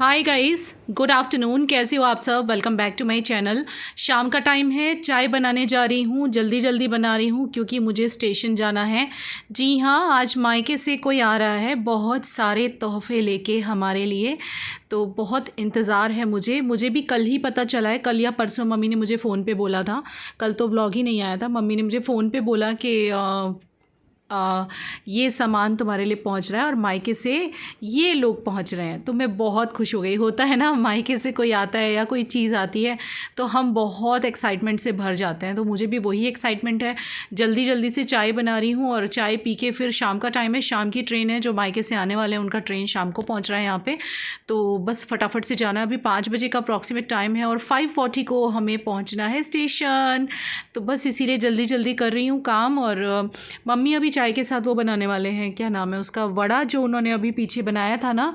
Hi guys, good afternoon. कैसे हो आप सब? Welcome back to my channel. शाम का टाइम है, चाय बनाने जा रही हूँ। जल्दी जल्दी बना रही हूँ क्योंकि मुझे स्टेशन जाना है। जी हाँ, आज मायके से कोई आ रहा है बहुत सारे तोहफे लेके हमारे लिए। तो बहुत इंतज़ार है मुझे भी कल ही पता चला है। कल या परसों मम्मी ने मुझे फ़ोन पे बोला था। कल तो व्लॉग ही नहीं आया था। मम्मी ने मुझे फ़ोन पे बोला कि ये सामान तुम्हारे लिए पहुंच रहा है और मायके से ये लोग पहुंच रहे हैं। तो मैं बहुत खुश हो गई। होता है ना, मायके से कोई आता है या कोई चीज़ आती है तो हम बहुत एक्साइटमेंट से भर जाते हैं। तो मुझे भी वही एक्साइटमेंट है। जल्दी जल्दी से चाय बना रही हूँ और चाय पी के फिर शाम का टाइम है, शाम की ट्रेन है। जो मायके से आने वाले हैं उनका ट्रेन शाम को पहुँच रहा है यहाँ पर। तो बस फटाफट से जाना है। अभी 5 बजे का अप्रॉक्सीमेट टाइम है और 5:40 को हमें पहुँचना है स्टेशन। तो बस इसीलिए जल्दी जल्दी कर रही हूँ काम। और मम्मी अभी चाय के साथ वो बनाने वाले हैं, क्या नाम है उसका, वड़ा, जो उन्होंने अभी पीछे बनाया था ना,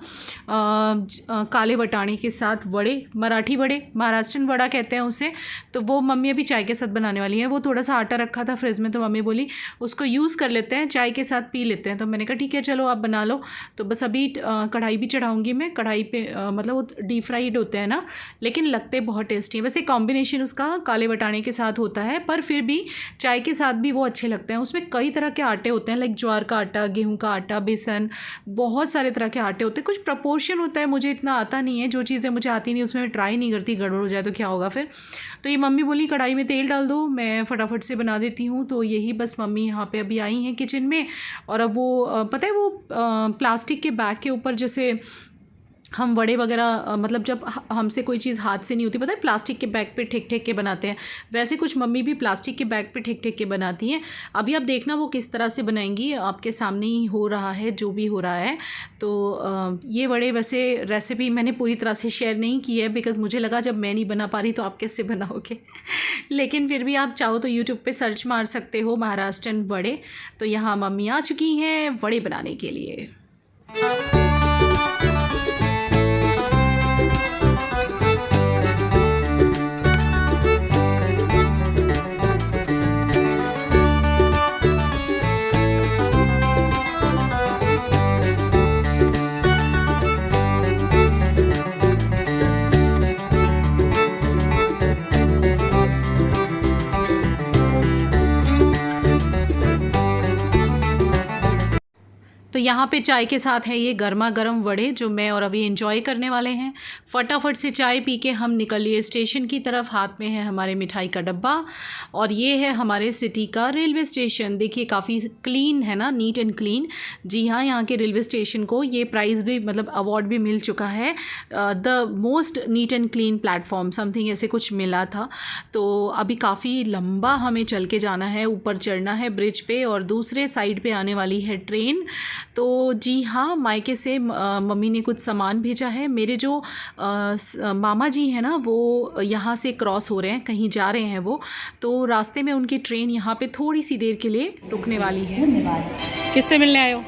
काले बटाने के साथ वड़े, मराठी वड़े, महाराष्ट्रन वड़ा कहते हैं उसे। तो वो मम्मी अभी चाय के साथ बनाने वाली हैं। वो थोड़ा सा आटा रखा था फ्रिज में, तो मम्मी बोली उसको यूज़ कर लेते हैं, चाय के साथ पी लेते हैं। तो मैंने कहा ठीक है चलो आप बना लो। तो बस अभी कढ़ाई भी चढ़ाऊँगी मैं। कढ़ाई पे मतलब वो डीप फ्राइड होते हैं ना, लेकिन लगते बहुत टेस्टी हैं। वैसे कॉम्बिनेशन उसका काले बटाने के साथ होता है, पर फिर भी चाय के साथ भी वो अच्छे लगते हैं। उसमें कई तरह के आटे होते हैं, लाइक ज्वार का आटा, गेहूं का आटा, बेसन, बहुत सारे तरह के आटे होते हैं। कुछ प्रपोर्शन होता है, मुझे इतना आता नहीं है। जो चीज़ें मुझे आती नहीं उसमें मैं ट्राई नहीं करती, गड़बड़ हो जाए तो क्या होगा फिर। तो ये मम्मी बोली कढ़ाई में तेल डाल दो, मैं फटाफट से बना देती हूँ। तो यही बस मम्मी यहाँ पे अभी आई हैं किचन में। और अब वो पता है वो प्लास्टिक के बैग के ऊपर जैसे हम वड़े वगैरह मतलब जब हमसे कोई चीज़ हाथ से नहीं होती, पता है प्लास्टिक के बैग पे ठेक ठेक के बनाते हैं, वैसे कुछ मम्मी भी प्लास्टिक के बैग पे ठेक ठेक के बनाती हैं। अभी आप देखना वो किस तरह से बनाएंगी, आपके सामने ही हो रहा है जो भी हो रहा है। तो ये वड़े वैसे रेसिपी मैंने पूरी तरह से शेयर नहीं की है, बिकॉज़ मुझे लगा जब मैं नहीं बना पा रही तो आप कैसे बनाओगे। लेकिन फिर भी आप चाहो तो यूट्यूब पर सर्च मार सकते हो महाराष्ट्रन वड़े। तो यहाँ मम्मी आ चुकी हैं वड़े बनाने के लिए। तो यहाँ पे चाय के साथ है ये गर्मा गर्म वड़े जो मैं और अभी एंजॉय करने वाले हैं। फटाफट से चाय पी के हम निकलिए स्टेशन की तरफ। हाथ में है हमारे मिठाई का डब्बा और ये है हमारे सिटी का रेलवे स्टेशन। देखिए काफ़ी क्लीन है ना, नीट एंड क्लीन। जी हाँ, यहाँ के रेलवे स्टेशन को ये प्राइज़ भी मतलब अवार्ड भी मिल चुका है, the most neat and clean platform something ऐसे कुछ मिला था। तो अभी काफ़ी लंबा हमें चल के जाना है, ऊपर चढ़ना है ब्रिज पे और दूसरे साइड पे आने वाली है ट्रेन। तो जी हाँ, मायके से मम्मी ने कुछ सामान भेजा है। मेरे जो मामा जी हैं ना, वो यहाँ से क्रॉस हो रहे हैं, कहीं जा रहे हैं वो। तो रास्ते में उनकी ट्रेन यहाँ पे थोड़ी सी देर के लिए रुकने वाली है। किससे मिलने आए हो?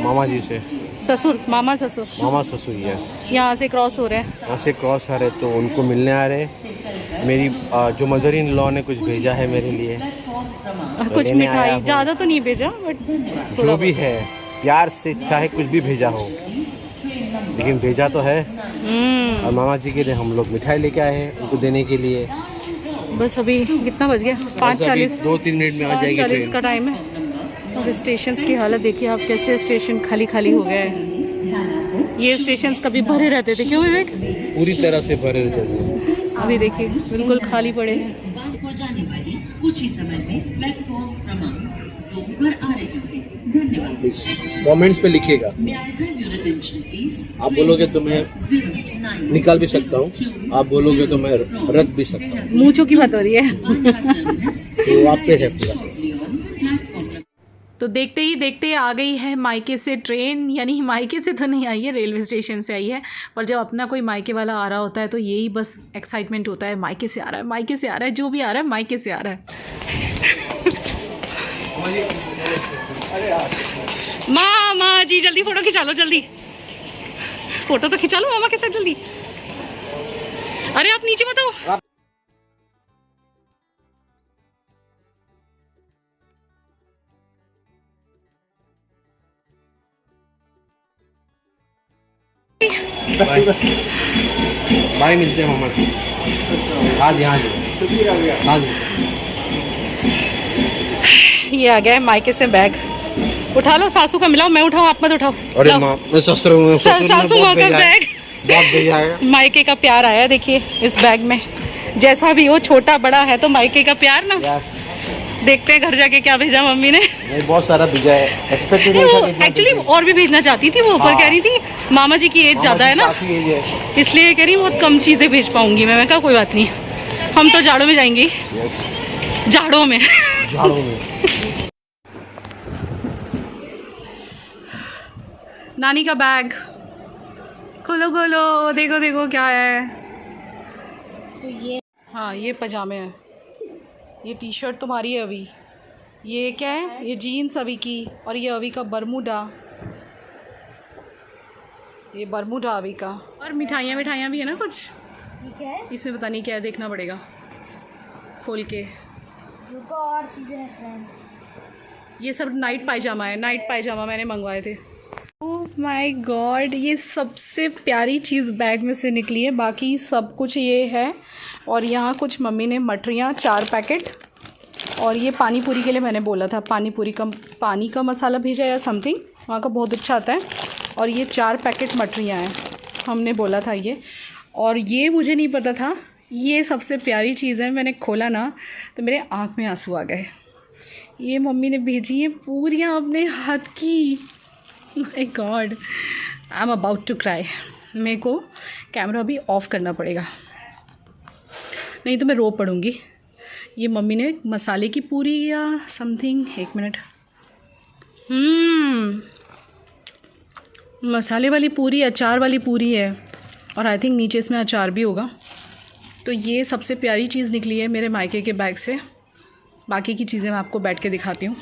मामा जी से। ससुर, मामा ससुर? मामा ससुर, यस। यहाँ से क्रॉस हो रहे हैं? यहाँ से क्रॉस आ रहे तो उनको मिलने आ रहे। मेरी जो मदर इन लॉ ने कुछ भेजा है मेरे लिए, कुछ मिठाई, ज़्यादा तो नहीं भेजा बट जो भी है प्यार से, चाहे कुछ भी भेजा हो लेकिन भेजा तो है। और मामा जी के लिए हम लोग मिठाई लेके आए हैं उनको देने के लिए। बस अभी कितना बज गया? 5:40, 2-3 मिनट में आ जाएगी ट्रेन का टाइम है। और स्टेशन की हालत देखिए आप, कैसे स्टेशन खाली खाली हो गया है। ये स्टेशन कभी भरे रहते थे, क्यों विवेक? पूरी तरह से भरे रहते थे। अभी देखिए बिल्कुल खाली पड़े हैं। हो जाने वाली कुछ ही समय में प्लेटफॉर्म क्रमांक 2 पर आ रही है। धन्यवाद। कमेंट्स पे लिखिएगा। आप बोलोगे तो मैं निकाल भी सकता हूँ, आप बोलोगे तो मैं रख भी सकता हूँ। मूंछों की बात हो रही है। तो आप पे है पूरा। तो देखते ही देखते आ गई है मायके से ट्रेन, यानी मायके से तो नहीं आई है, रेलवे स्टेशन से आई है। पर जब अपना कोई मायके वाला आ रहा होता है तो यही बस एक्साइटमेंट होता है, मायके से आ रहा है, मायके से आ रहा है, जो भी आ रहा है मायके से आ रहा है। मामा जी जल्दी फोटो खिंचा लो, जल्दी फोटो तो खिंचा लो मामा के साथ जल्दी। अरे आप नीचे मत आओ। भाई मिलते हैं मामा से। हाँ जी हाँ जी हाँ जी। ये आ गया है मायके से बैग। उठा लो, सासू का मिलाओ, मैं उठाऊं, आप मत उठाओ। अरे माँ मैं सासू माँ का बैग, बहुत बढ़िया है। मायके का प्यार आया देखिए इस बैग में। जैसा भी हो, छोटा बड़ा है तो मायके का प्यार ना। देखते हैं घर जाके क्या भेजा मम्मी ने। नहीं बहुत सारा भेजा है, एक्सपेक्ट नहीं था कि इतना एक्चुअली भेजेगी। और भी भेजना चाहती थी, वो ऊपर हाँ। कह रही थी मामा जी की एज मामा ज़्यादा जी है ना, काफी एज है। इसलिए कह रही बहुत कम चीज़ें भेज पाऊंगी मैं कहा कोई बात नहीं, हम तो जाड़ों में जाएंगे, यस जाड़ों में। झाड़ों में। नानी का बैग खोलो खोलो, देखो देखो क्या है। तो ये हाँ ये पजामे हैं, ये टी शर्ट तुम्हारी है अभी, ये क्या है, ये जीन्स अभी की, और ये अभी का बरमूडा, ये बरमूडा अभी का। और मिठाइयाँ मिठाइयाँ भी है ना कुछ, ठीक है, इसमें पता नहीं क्या है, देखना पड़ेगा खोल के। रुको और चीज़ें हैं फ्रेंड्स। ये सब नाइट पायजामा है, नाइट पायजामा मैंने मंगवाए थे। ओह माय गॉड, ये सबसे प्यारी चीज़ बैग में से निकली है, बाकी सब कुछ ये है। और यहाँ कुछ मम्मी ने मटरियाँ 4 पैकेट, और ये पानी पूरी के लिए मैंने बोला था, पानी पूरी का पानी का मसाला भेजा या समथिंग, वहाँ का बहुत अच्छा आता है। और ये 4 पैकेट मटरियाँ हैं, हमने बोला था ये। और ये मुझे नहीं पता था, ये सबसे प्यारी चीज़ है, मैंने खोला ना तो मेरे आँख में आंसू आ गए। ये मम्मी ने भेजी है पूरियाँ अपने हाथ की। My god, I am about to cry. मेरे को कैमरा अभी ऑफ़ करना पड़ेगा, नहीं तो मैं रो पड़ूँगी। ये मम्मी ने मसाले की पूरी या समथिंग, 1 मिनट, मसाले वाली पूरी, अचार वाली पूरी है, और आई थिंक नीचे इसमें अचार भी होगा। तो ये सबसे प्यारी चीज़ निकली है मेरे मायके के बैग से। बाकी की चीज़ें मैं आपको बैठ के दिखाती हूँ।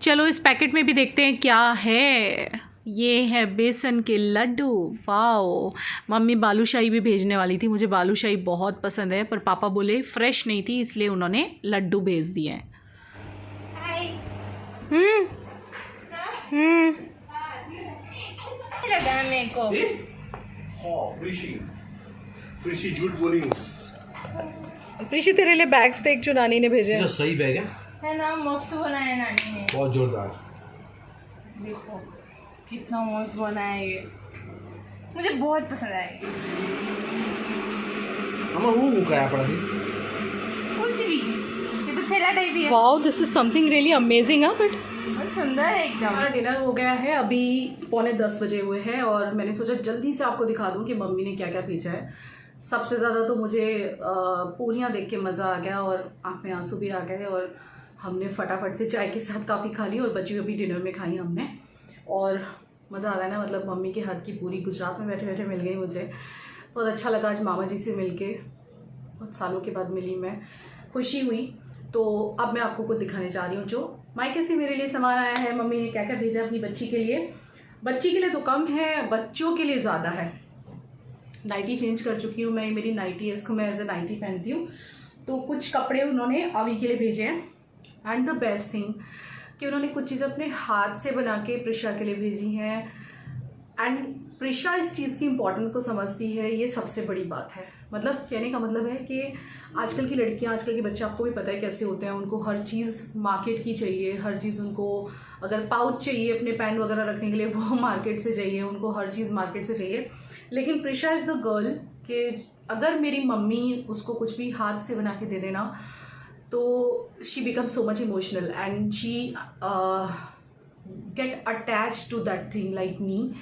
चलो इस पैकेट में भी देखते हैं क्या है। ये है बेसन के लड्डू, वाओ। मम्मी बालूशाही भी भेजने वाली थी, मुझे बालूशाही बहुत पसंद है, पर पापा बोले फ्रेश नहीं थी इसलिए उन्होंने लड्डू भेज दिए हैं। लगा है मेरे को। कृषि झूठ बोली। प्रीशी तेरे लिए बैग्स थे एक जो नानी ने भेजे हैं। सही बैग है ना, मस्त बनाया नानी ने, बहुत जोरदार। देखो कितना मस्त बना है ये, मुझे बहुत पसंद आया। वो क्या पड़ा थी कुछ भी, ये तो थैला टाइप ही है। Wow, this is something really amazing. But बहुत सुंदर है एकदम। हमारा डिनर हो गया है, अभी 9:45 बजे हुए हैं, और मैंने सोचा जल्दी से आपको दिखा दूं कि मम्मी ने क्या क्या भेजा है। सबसे ज़्यादा तो मुझे पूरियाँ देख के मज़ा आ गया और आँख में आंसू भी आ गए, और हमने फटाफट से चाय के साथ काफ़ी खा ली, और बची हुई डिनर में खाई हमने, और मज़ा आ रहा है ना। मतलब मम्मी के हाथ की पूरी गुजरात में बैठे बैठे मिल गई मुझे, बहुत अच्छा लगा। आज मामा जी से मिल के बहुत सालों के बाद मिली मैं, खुशी हुई। तो अब मैं आपको कुछ दिखाने जा रही हूँ जो मायके से मेरे लिए सामान आया है। मम्मी ने क्या क्या भेजा अपनी बच्ची के लिए। बच्ची के लिए तो कम है, बच्चों के लिए ज़्यादा है। नाइटी चेंज कर चुकी हूँ मैं, मेरी नाइटी है, इसको मैं एज ए नाइटी पहनती हूँ। तो कुछ कपड़े उन्होंने अभी के लिए भेजे हैं, एंड द बेस्ट थिंग कि उन्होंने कुछ चीज़ें अपने हाथ से बना के प्रिशा के लिए भेजी हैं, एंड प्रिशा इस चीज़ की इम्पोर्टेंस को समझती है, ये सबसे बड़ी बात है। मतलब कहने का मतलब है कि आजकल की लड़कियां, आजकल के बच्चे, आपको भी पता है कैसे होते हैं, उनको हर चीज़ मार्केट की चाहिए, हर चीज़ उनको, अगर पाउच चाहिए अपने पेन वगैरह रखने के लिए वो मार्केट से चाहिए, उनको हर चीज़ मार्केट से चाहिए। लेकिन प्रिशा इज़ द गर्ल कि अगर मेरी मम्मी उसको कुछ भी हाथ से बना के दे देना तो she become so much emotional, and she get attach to that thing like me.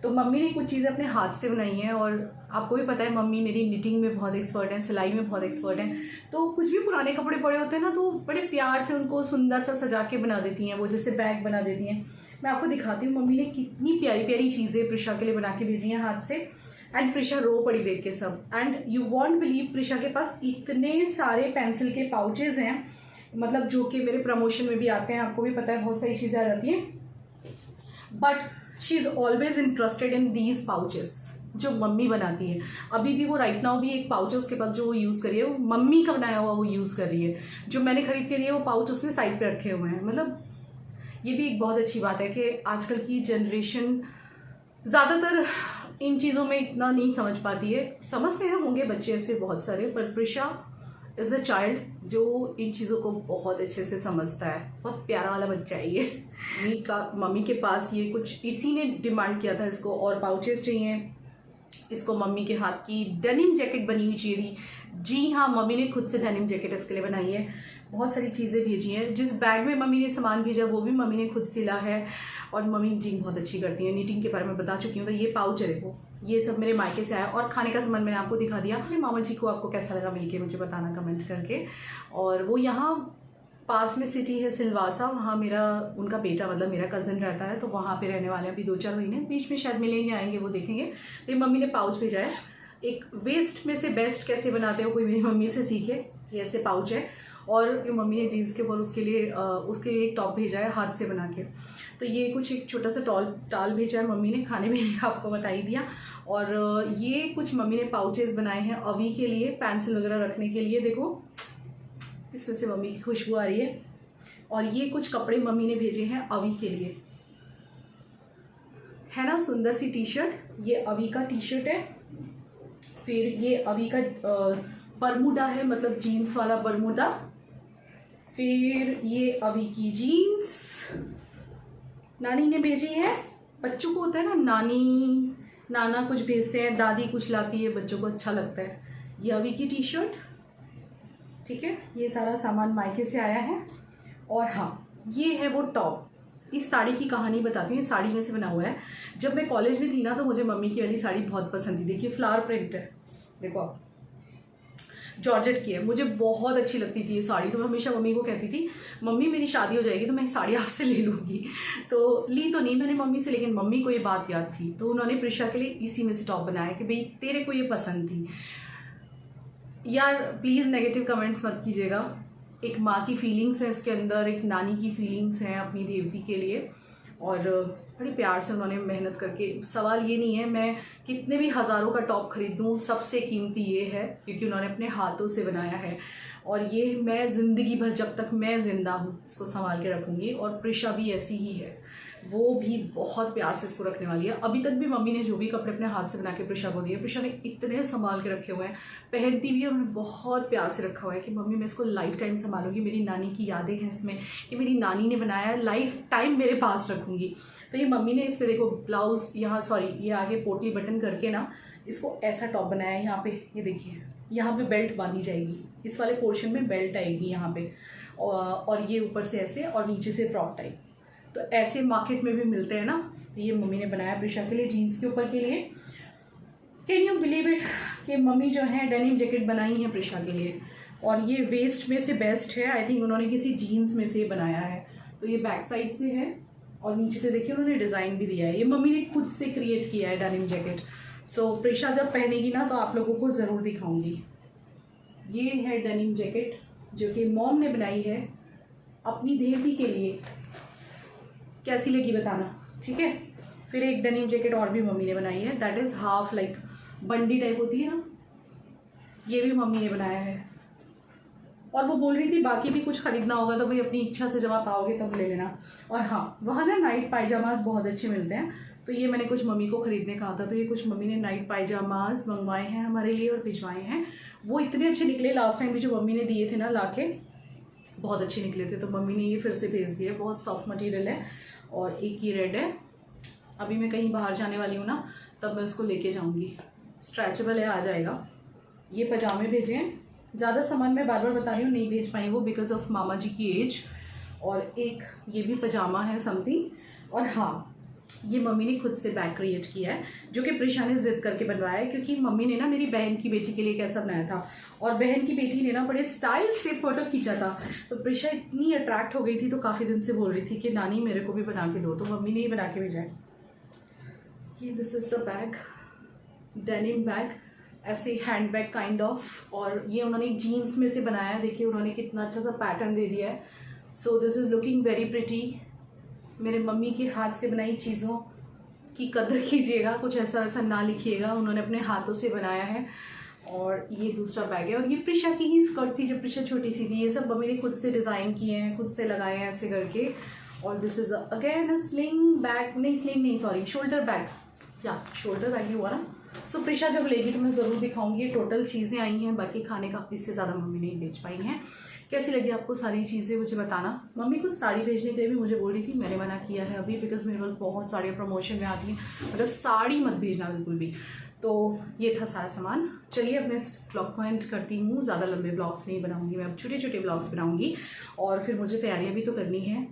तो मम्मी ने कुछ चीज़ें अपने हाथ से बनाई हैं, और आपको भी पता है मम्मी मेरी निटिंग में बहुत एक्सपर्ट हैं, सिलाई में बहुत एक्सपर्ट हैं। तो कुछ भी पुराने कपड़े पड़े होते हैं ना, तो बड़े प्यार से उनको सुंदर सा सजा के बना देती हैं, वो जैसे बैग बना देती हैं। मैं आपको दिखाती हूँ मम्मी ने कितनी प्यारी प्यारी चीज़ें प्रिशा के लिए बना के भेजी हैं हाथ से, एंड प्रिशा रो पड़ी देख के सब। And you won't believe, Prisha के पास इतने सारे पेंसिल के पाउचेज हैं, मतलब जो कि मेरे प्रमोशन में भी आते हैं, आपको भी पता है बहुत सारी चीज़ें आ जाती हैं, but she is always interested in these pouches जो मम्मी बनाती है। अभी भी वो राइट नाउ भी एक पाउच है उसके पास जो वो यूज़ कर रही है, वो मम्मी का बनाया हुआ वो यूज़ कर रही है। जो मैंने खरीद के दिए वो पाउच उसने साइड पे रखे हुए हैं। मतलब ये भी एक बहुत अच्छी बात है कि आजकल की जनरेशन ज़्यादातर इन चीज़ों में इतना नहीं समझ पाती है। समझते हैं होंगे बच्चे ऐसे बहुत सारे, पर प्रिशा इज़ अ चाइल्ड जो इन चीज़ों को बहुत अच्छे से समझता है। बहुत प्यारा वाला बच्चा है ये। मम्मी के पास ये कुछ इसी ने डिमांड किया था, इसको और पाउचेस चाहिए, इसको मम्मी के हाथ की डेनिम जैकेट बनी हुई चाहिए। जी हाँ, मम्मी ने खुद से डेनिम जैकेट इसके लिए बनाई है। बहुत सारी चीज़ें भेजी हैं। जिस बैग में मम्मी ने सामान भेजा वो भी मम्मी ने खुद सिला है, और मम्मी नीटिंग बहुत अच्छी करती है। नीटिंग के बारे में बता चुकी हूँ। तो ये पाउच है देखो, ये सब मेरे मायके से आया। और खाने का सामान मैंने आपको दिखा दिया। मामा जी को आपको कैसा लगा मिलके मुझे बताना कमेंट करके। और वो यहाँ पास में सिटी है सिलवासा, वहाँ मेरा उनका बेटा मतलब मेरा कज़न रहता है, तो वहाँ पे रहने वाले हैं अभी 2-4 महीने। बीच में शायद मिलेंगे, आएंगे, वो देखेंगे। मेरी मम्मी ने पाउच भेजा है। एक वेस्ट में से बेस्ट कैसे बनाते हो कोई मेरी मम्मी से सीखे। ये ऐसे पाउच है, और मम्मी ने जीन्स के ऊपर उसके लिए एक टॉप भेजा है हाथ से बना के। तो ये कुछ एक छोटा सा टाल भेजा है मम्मी ने, खाने में आपको बता ही दिया। और ये कुछ मम्मी ने पाउचेस बनाए हैं अभी के लिए, पेंसिल वगैरह रखने के लिए। देखो इसमें से मम्मी की खुशबू आ रही है। और ये कुछ कपड़े मम्मी ने भेजे हैं अभी के लिए, है ना, सुंदर सी टी शर्ट। ये अभी का टी शर्ट है। फिर ये अभी का बरमूडा है, मतलब जीन्स वाला बरमूडा। फिर ये अभी की जीन्स नानी ने भेजी है। बच्चों को होता है ना, नानी नाना कुछ भेजते हैं, दादी कुछ लाती है, बच्चों को अच्छा लगता है। ये अभी की टी शर्ट, ठीक है। ये सारा सामान मायके से आया है। और हाँ, ये है वो टॉप। इस साड़ी की कहानी बताती हूँ। साड़ी में से बना हुआ है। जब मैं कॉलेज में थी ना, तो मुझे मम्मी की वाली साड़ी बहुत पसंद थी। देखिए फ्लावर प्रिंट है, देखो आप, जॉर्जेट की है। मुझे बहुत अच्छी लगती थी ये साड़ी। तो मैं हमेशा मम्मी को कहती थी, मम्मी मेरी शादी हो जाएगी तो मैं साड़ी आपसे ले लूँगी। तो ली तो नहीं मैंने मम्मी से, लेकिन मम्मी को ये बात याद थी, तो उन्होंने प्रिशा के लिए इसी में से टॉप बनाया कि भाई तेरे को ये पसंद थी। यार प्लीज़ नेगेटिव कमेंट्स मत कीजिएगा। एक माँ की फीलिंग्स है इसके अंदर, एक नानी की फीलिंग्स हैं अपनी देवती के लिए। और बड़े प्यार से उन्होंने मेहनत करके, सवाल ये नहीं है मैं कितने भी हज़ारों का टॉप खरीदूँ, सबसे कीमती ये है क्योंकि उन्होंने अपने हाथों से बनाया है। और ये मैं ज़िंदगी भर जब तक मैं ज़िंदा हूँ इसको संभाल के रखूँगी। और प्रिशा भी ऐसी ही है, वो भी बहुत प्यार से इसको रखने वाली है। अभी तक भी मम्मी ने जो भी कपड़े अपने हाथ से बना के प्रिशा को दिए, प्रिशा ने इतने संभाल के रखे हुए हैं, पहनती भी है, उन्होंने बहुत प्यार से रखा हुआ है कि मम्मी मैं इसको लाइफ टाइम संभालूंगी। मेरी नानी की यादें हैं इसमें, कि मेरी नानी ने बनाया, लाइफ टाइम मेरे पास रखूँगी। तो ये मम्मी ने इस पर देखो ब्लाउज़ यहाँ, सॉरी ये आगे पोटली बटन करके ना इसको ऐसा टॉप बनाया है। यहाँ पे ये देखिए, यहाँ पे बेल्ट बांधी जाएगी, इस वाले पोर्शन में बेल्ट आएगी यहाँ पे, और ये ऊपर से ऐसे और नीचे से फ्रॉक टाइप। तो ऐसे मार्केट में भी मिलते हैं ना। तो ये मम्मी ने बनाया प्रिशा के लिए, जीन्स के ऊपर के लिए। कैन यू बिलीव इट कि मम्मी जो है डेनिम जैकेट बनाई है प्रिशा के लिए। और ये वेस्ट में से बेस्ट है, आई थिंक उन्होंने किसी जीन्स में से बनाया है। तो ये बैक साइड से है, और नीचे से देखिए उन्होंने डिज़ाइन भी दिया है। ये मम्मी ने खुद से क्रिएट किया है डेनिम जैकेट। सो प्रिशा जब पहनेगी ना तो आप लोगों को ज़रूर दिखाऊंगी। ये है डेनिम जैकेट जो कि मॉम ने बनाई है अपनी देवती के लिए। कैसी लगी बताना, ठीक है। फिर एक डेनिम जैकेट और भी मम्मी ने बनाई है, दैट इज़ हाफ लाइक बंडी टाइप होती है ना, ये भी मम्मी ने बनाया है। और वो बोल रही थी बाकी भी कुछ खरीदना होगा तो भाई अपनी इच्छा से जब आप आओगे तब ले लेना। और हाँ, वहाँ ना नाइट पायजामाज बहुत अच्छे मिलते हैं, तो ये मैंने कुछ मम्मी को ख़रीदने कहा था। तो ये कुछ मम्मी ने नाइट पायजामाज मंगवाए हैं हमारे लिए और भिजवाए हैं। वो इतने अच्छे निकले, लास्ट टाइम भी जो मम्मी ने दिए थे ना लाके, बहुत अच्छे निकले थे। तो मम्मी ने ये फिर से भेज दिए, बहुत सॉफ्ट मटेरियल है। और एक ये रेड है, अभी मैं कहीं बाहर जाने वाली हूँ ना तब मैं उसको लेके जाऊँगी। स्ट्रेचेबल है, आ जाएगा। ये पजामे भेजे हैं, ज़्यादा सामान मैं बार बार बता रही हूँ, नहीं भेज पाई वो बिकॉज ऑफ मामा जी की एज। और एक ये भी पजामा है समथिंग। और हाँ, ये मम्मी ने खुद से बैग क्रिएट किया है जो कि प्रिशा ने ज़िद करके बनवाया है, क्योंकि मम्मी ने ना मेरी बहन की बेटी के लिए कैसा बनाया था, और बहन की बेटी ने ना बड़े स्टाइल से फ़ोटो खींचा था। तो प्रिशा इतनी अट्रैक्ट हो गई थी, तो काफ़ी दिन से बोल रही थी कि नानी मेरे को भी बना के दो, तो मम्मी ने ही बना के भेजा है। ये this is the bag, denim bag, ऐसे हैंड बैग काइंड ऑफ। और ये उन्होंने जीन्स में से बनाया है, देखिए उन्होंने कितना अच्छा सा पैटर्न दे दिया है। So this is looking very pretty. मेरे मम्मी के हाथ से बनाई चीज़ों की कदर कीजिएगा, कुछ ऐसा वैसा ना लिखिएगा, उन्होंने अपने हाथों से बनाया है। और ये दूसरा बैग है, और ये प्रिशा की ही स्कर्ट थी जब प्रिशा छोटी सी थी। ये सब मम्मी ने खुद से डिज़ाइन किए हैं, खुद से लगाए हैं ऐसे करके। और this is again a sling bag, नहीं स्लिंग नहीं, सॉरी शोल्डर बैग, या शोल्डर बैग ही हुआ ना। सो प्रिशा जब लेगी तो मैं ज़रूर दिखाऊंगी। टोटल चीज़ें आई हैं, बाकी खाने का इससे ज़्यादा मम्मी नहीं बेच पाई हैं। कैसी लगी आपको सारी चीज़ें मुझे बताना। मम्मी कुछ साड़ी भेजने के लिए भी मुझे बोल रही थी, मैंने मना किया है अभी, बिकॉज मेरे पास बहुत साड़ी प्रमोशन में आती हैं, मतलब साड़ी मत भेजना बिल्कुल भी। तो ये था सारा सामान। चलिए अपने ब्लॉग को एंड करती हूँ, ज़्यादा लंबे ब्लॉग्स नहीं बनाऊंगी मैं, अब छोटे छोटे ब्लॉग्स बनाऊंगी। और फिर मुझे तैयारियाँ भी तो करनी है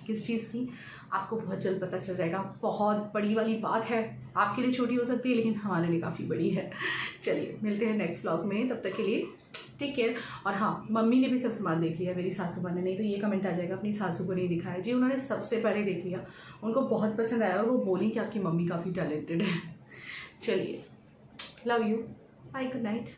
किस चीज़ की, आपको बहुत जल्द पता चल जाएगा। बहुत बड़ी वाली बात है, आपके लिए छोटी हो सकती है लेकिन हमारे लिए काफ़ी बड़ी है। चलिए मिलते हैं नेक्स्ट ब्लॉग में, तब तक के लिए टेक केयर। और हाँ, मम्मी ने भी सब सामान देख लिया, मेरी सासू माँ ने, नहीं तो ये कमेंट आ जाएगा अपनी सासू को नहीं दिखाया जी। उन्होंने सबसे पहले देख लिया, उनको बहुत पसंद आया और वो बोली कि आपकी मम्मी काफ़ी टैलेंटेड है। चलिए, love you, bye, good night.